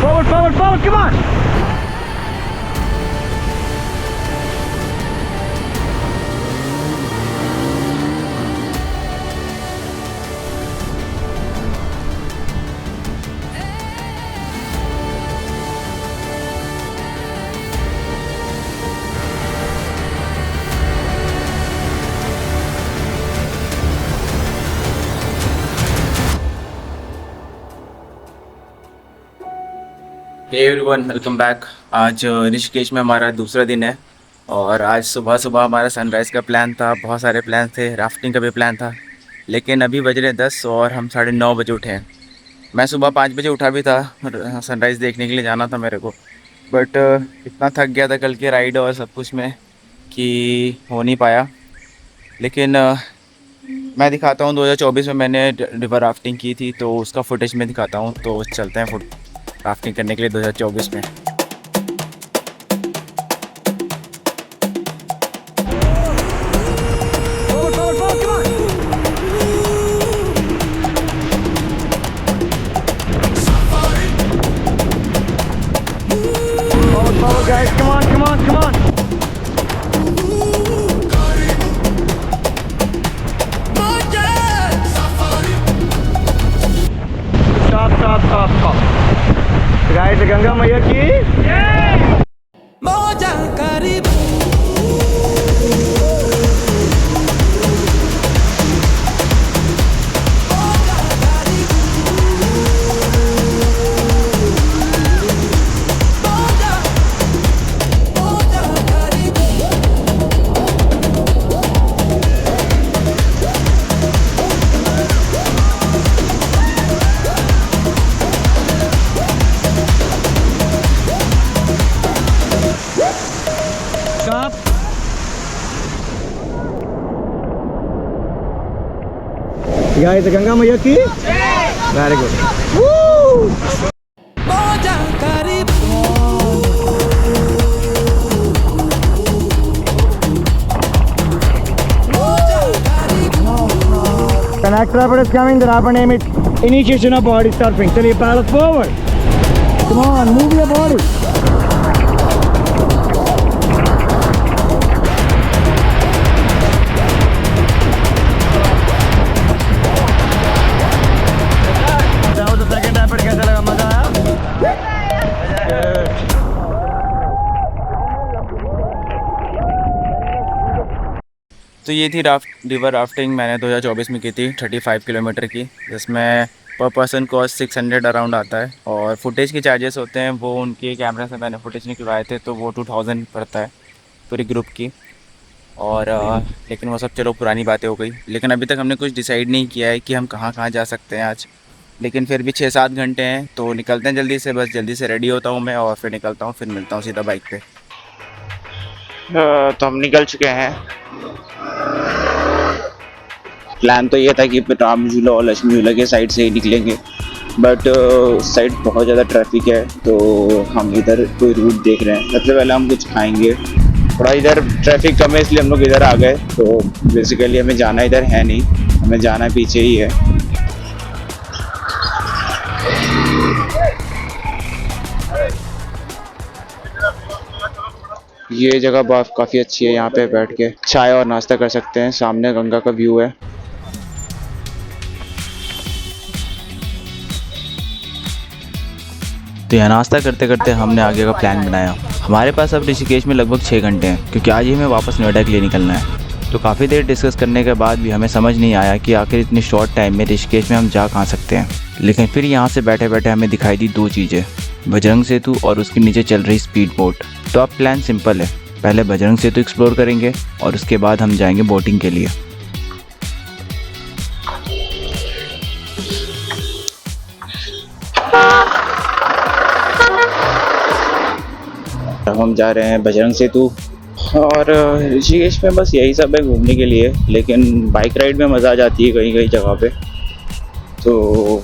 Forward, forward, forward, come on! Hey everyone, welcome back. आज ऋषिकेश में हमारा दूसरा दिन है और आज सुबह सुबह हमारा सनराइज़ का प्लान था। बहुत सारे प्लान थे, राफ्टिंग का भी प्लान था, लेकिन अभी बज रहे 10 और हम 9:30 बजे उठे हैं। मैं सुबह 5 बजे उठा भी था सनराइज़ देखने के लिए जाना था मेरे को, बट इतना थक गया था कल के राइड और सब कुछ में कि हो नहीं पाया। लेकिन मैं दिखाता हूँ 2024 में मैंने रिवर राफ्टिंग की थी, तो उसका फुटेज में दिखाता हूँ। तो चलते हैं राफ्टिंग करने के लिए 2024 में। Guys, come on, come on, come on! Stop, stop, stop, stop. Guys, Ganga मैया की गाइस गंगा मैया की very good. Connect rapid is coming. The rapid name it initiation of body surfing. Chaliye paddle forward. Come on, move your body. तो ये थी river rafting मैंने 2024 में की थी 35 किलोमीटर की, जिसमें पर पर्सन कॉस्ट 600 अराउंड आता है। और फुटेज के चार्जेस होते हैं, वो उनके कैमरे से मैंने फुटेज निकलवाए थे, तो वो 2000 पड़ता है पूरी ग्रुप की। और लेकिन वो सब चलो पुरानी बातें हो गई। लेकिन अभी तक हमने कुछ डिसाइड नहीं किया है कि हम कहाँ कहाँ जा सकते हैं आज। लेकिन फिर भी 6-7 घंटे हैं, तो निकलते हैं जल्दी से। बस जल्दी से रेडी होता हूँ मैं और फिर निकलता हूँ, फिर मिलता हूँ सीधा बाइक पे। तो हम निकल चुके हैं। प्लान तो ये था कि राम झूला और लक्ष्मी झूला के साइड से ही निकलेंगे, बट उस साइड बहुत ज़्यादा ट्रैफिक है, तो हम इधर कोई रूट देख रहे हैं। सबसे पहले हम कुछ खाएंगे, थोड़ा इधर ट्रैफिक कम है इसलिए हम लोग इधर आ गए। तो बेसिकली हमें जाना इधर है नहीं, हमें जाना पीछे ही है। ये जगह काफ़ी अच्छी है, यहाँ पे बैठ के चाय और नाश्ता कर सकते हैं। सामने गंगा का व्यू है। तो यहाँ नाश्ता करते करते हमने आगे का प्लान बनाया। हमारे पास अब ऋषिकेश में लगभग 6 घंटे हैं, क्योंकि आज ही हमें वापस नोएडा के लिए निकलना है। तो काफ़ी देर डिस्कस करने के बाद भी हमें समझ नहीं आया कि आखिर इतनी शॉर्ट टाइम में ऋषिकेश में हम जा कहाँ सकते हैं। लेकिन फिर यहाँ से बैठे बैठे हमें दिखाई दी 2 चीज़ें, बजरंग सेतु और उसके नीचे चल रही स्पीड बोट। तो अब प्लान सिंपल है, पहले बजरंग सेतु एक्सप्लोर करेंगे और उसके बाद हम जाएंगे बोटिंग के लिए। अब हम जा रहे हैं बजरंग सेतु और ऋषिकेश में बस यही सब है घूमने के लिए। लेकिन बाइक राइड में मज़ा आ जाती है कहीं कहीं जगह पे, तो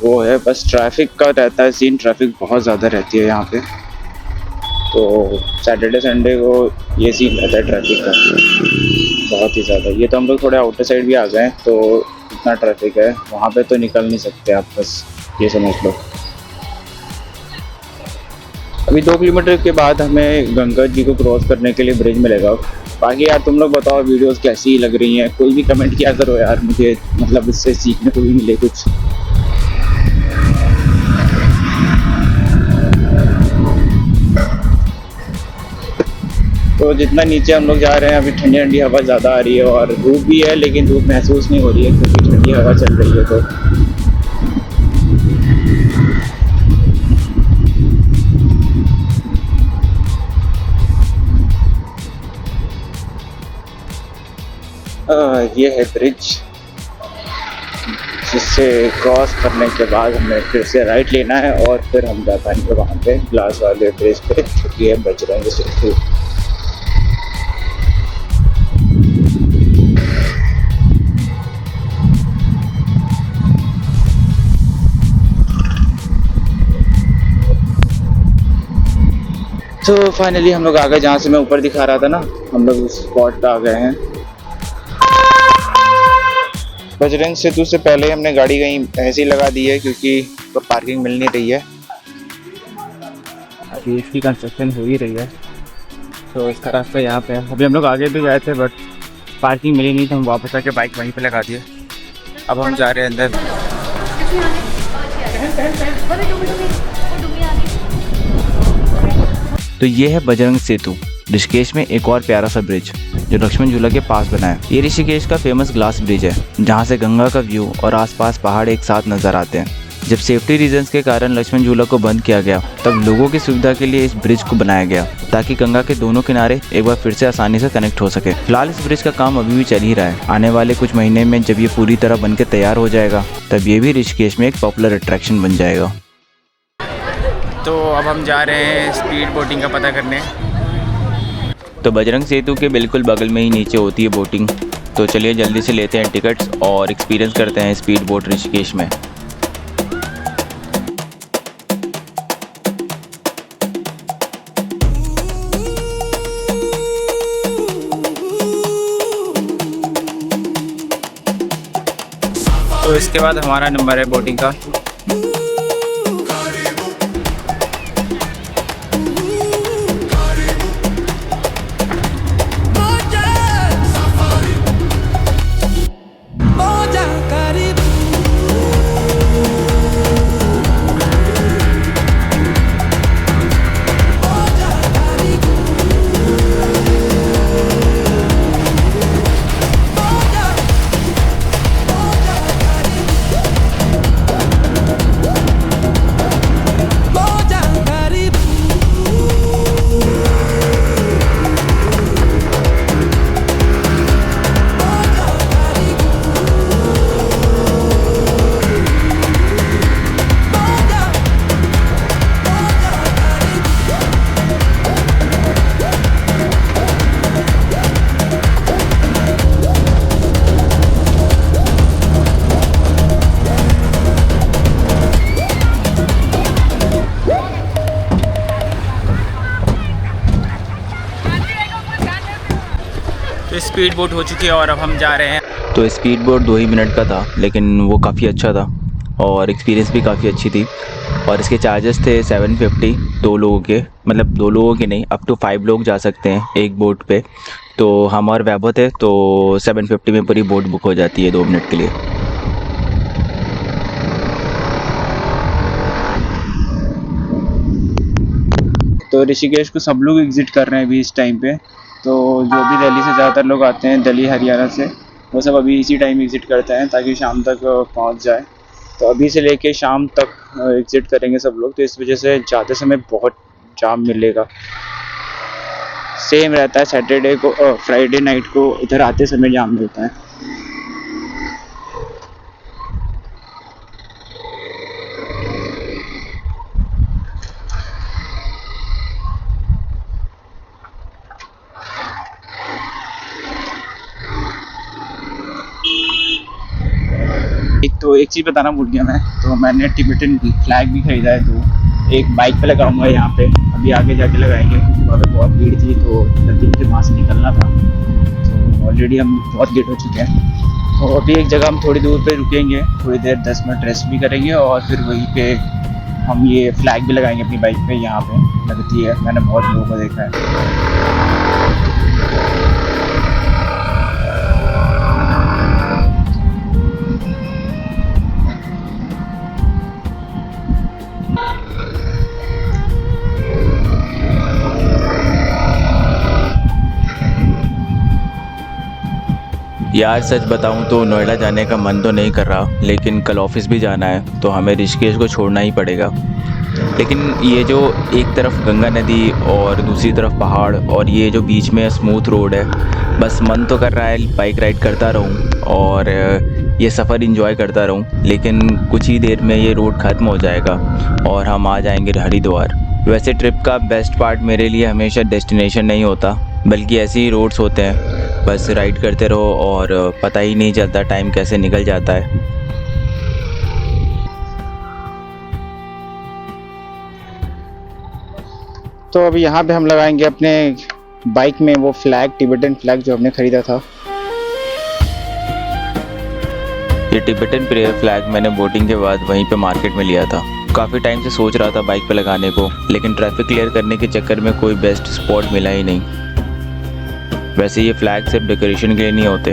वो है। बस ट्रैफिक का रहता है सीन, ट्रैफिक बहुत ज़्यादा रहती है यहाँ पे। तो सैटरडे संडे को ये सीन रहता है ट्रैफिक का बहुत ही ज़्यादा। ये तो हम लोग थोड़े आउटर साइड भी आ गए, तो इतना ट्रैफिक है वहाँ पे तो निकल नहीं सकते आप, बस ये समझ लो। अभी 2 किलोमीटर के बाद हमें गंगा जी को क्रॉस करने के लिए ब्रिज मिलेगा। बाकी यार तुम लोग बताओ वीडियोस कैसी लग रही हैं, कोई भी कमेंट किया करो यार, मुझे मतलब इससे सीखने को भी मिले कुछ। तो जितना नीचे हम लोग जा रहे हैं अभी ठंडी ठंडी हवा ज़्यादा आ रही है और धूप भी है, लेकिन धूप महसूस नहीं हो रही है क्योंकि ठंडी हवा चल रही है। ये है ब्रिज, जिससे क्रॉस करने के बाद हमें फिर से राइट लेना है और फिर हम जा पाएंगे वहाँ पे ग्लास वाले ब्रिज पे, क्योंकि ये बजरंग सेतु। तो फाइनली हम लोग आ गए जहाँ से मैं ऊपर दिखा रहा था ना, हम लोग उस स्पॉट पे आ गए हैं। बजरंग सेतु से पहले हमने गाड़ी कहीं ऐसे ही लगा दी है क्योंकि तो पार्किंग मिल नहीं रही है। अभी इसकी कंस्ट्रक्शन हो ही रही है, तो इसका रास्ता यहाँ पे है। अभी हम लोग आगे भी गए थे बट पार्किंग मिली नहीं, तो हम वापस आके बाइक वहीं पे लगा दिए। अब हम जा रहे हैं अंदर। तो ये है बजरंग सेतु, ऋषिकेश में एक और प्यारा सा ब्रिज जो लक्ष्मण झूला के पास बना है। ये ऋषिकेश का फेमस ग्लास ब्रिज है, जहाँ से गंगा का व्यू और आसपास पहाड़ एक साथ नजर आते हैं। जब सेफ्टी रीजंस के कारण लक्ष्मण झूला को बंद किया गया, तब लोगों की सुविधा के लिए इस ब्रिज को बनाया गया ताकि गंगा के दोनों किनारे एक बार फिर से आसानी से कनेक्ट हो सके। फिलहाल इस ब्रिज का काम अभी भी चल ही रहा है। आने वाले कुछ महीने में जब ये पूरी तरह बन के तैयार हो जाएगा, तब ये भी ऋषिकेश में एक पॉपुलर अट्रैक्शन बन जाएगा। तो अब हम जा रहे हैं स्पीड बोटिंग का पता करने। तो बजरंग सेतु के बिल्कुल बगल में ही नीचे होती है बोटिंग। तो चलिए जल्दी से लेते हैं टिकट्स और एक्सपीरियंस करते हैं स्पीड बोट ऋषिकेश में। तो इसके बाद हमारा नंबर है बोटिंग का। तो स्पीड बोट हो चुकी है और अब हम जा रहे हैं। तो स्पीड बोट 2 ही मिनट का था, लेकिन वो काफ़ी अच्छा था और एक्सपीरियंस भी काफ़ी अच्छी थी। और इसके चार्जेस थे 750 2 लोगों के, मतलब 2 लोगों के नहीं, अप टू 5 लोग जा सकते हैं एक बोट पे। तो हम और वैभव थे, तो 750 में पूरी बोट बुक हो जाती है 2 मिनट के लिए। तो ऋषिकेश को सब लोग एग्ज़िट कर रहे हैं अभी इस टाइम पे। तो जो भी दिल्ली से ज़्यादातर लोग आते हैं, दिल्ली हरियाणा से, वो सब अभी इसी टाइम एग्ज़िट करते हैं ताकि शाम तक पहुंच जाए। तो अभी से लेके शाम तक एग्ज़िट करेंगे सब लोग, तो इस वजह से जाते समय बहुत जाम मिलेगा। सेम रहता है सैटरडे को, फ्राइडे नाइट को इधर आते समय जाम मिलता है। तो एक चीज़ बताना भूल गया मैं, तो मैंने टिबेटन फ्लैग भी खरीदा है, तो एक बाइक पे लगाऊंगा यहाँ पे, अभी आगे जाके लगाएंगे क्योंकि वहाँ पे बहुत भीड़ थी, तो जल्दी मुझे वहाँ से निकलना था। तो ऑलरेडी हम बहुत लेट हो चुके हैं, तो अभी एक जगह हम थोड़ी दूर पे रुकेंगे, थोड़ी देर 10 मिनट रेस्ट भी करेंगे और फिर वहीं पे हम ये फ्लैग भी लगाएंगे अपनी बाइक पे, यहाँ पे लगती है, मैंने बहुत लोगों को देखा है। यार सच बताऊं तो नोएडा जाने का मन तो नहीं कर रहा, लेकिन कल ऑफिस भी जाना है तो हमें ऋषिकेश को छोड़ना ही पड़ेगा। लेकिन ये जो एक तरफ गंगा नदी और दूसरी तरफ पहाड़ और ये जो बीच में स्मूथ रोड है, बस मन तो कर रहा है बाइक राइड करता रहूं और ये सफ़र एंजॉय करता रहूं। लेकिन कुछ ही देर में ये रोड ख़त्म हो जाएगा और हम आ जाएंगे हरिद्वार। वैसे ट्रिप का बेस्ट पार्ट मेरे लिए हमेशा डेस्टिनेशन नहीं होता, बल्कि ऐसे ही रोड्स होते हैं, बस राइड करते रहो और पता ही नहीं चलता टाइम कैसे निकल जाता है। तो अभी यहाँ पे हम लगाएंगे अपने बाइक में वो फ्लैग, टिबेटन फ्लैग जो हमने खरीदा था। ये टिबेटन प्रेयर फ्लैग मैंने बोटिंग के बाद वहीं पे मार्केट में लिया था। काफ़ी टाइम से सोच रहा था बाइक पे लगाने को, लेकिन ट्रैफिक क्लियर करने के चक्कर में कोई बेस्ट स्पॉट मिला ही नहीं। वैसे ये फ्लैग सिर्फ डेकोरेशन के लिए नहीं होते।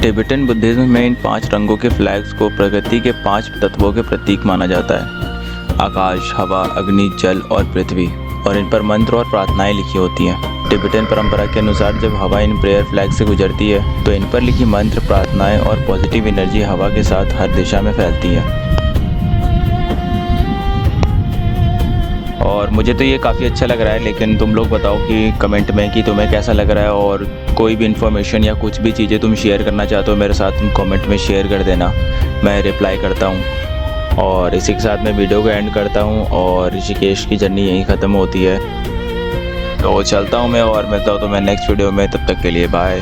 टिबेटन बुद्धिज्म में इन 5 रंगों के फ्लैग्स को प्रकृति के 5 तत्वों के प्रतीक माना जाता है: आकाश, हवा, अग्नि, जल और पृथ्वी। और इन पर मंत्र और प्रार्थनाएं लिखी होती हैं। टिबेटन परंपरा के अनुसार जब हवा इन प्रेयर फ्लैग से गुजरती है तो इन पर लिखी मंत्र, प्रार्थनाएं और पॉजिटिव एनर्जी हवा के साथ हर दिशा में फैलती है। और मुझे तो ये काफ़ी अच्छा लग रहा है, लेकिन तुम लोग बताओ कि कमेंट में कि तुम्हें कैसा लग रहा है, और कोई भी इन्फॉर्मेशन या कुछ भी चीज़ें तुम शेयर करना चाहते हो मेरे साथ, तुम कमेंट में शेयर कर देना, मैं रिप्लाई करता हूँ। और इसी के साथ मैं वीडियो को एंड करता हूँ और ऋषिकेश की जर्नी यहीं ख़त्म होती है। तो चलता हूँ मैं और मिलता हूँ तुम्हें नेक्स्ट वीडियो में, तब तक के लिए बाय।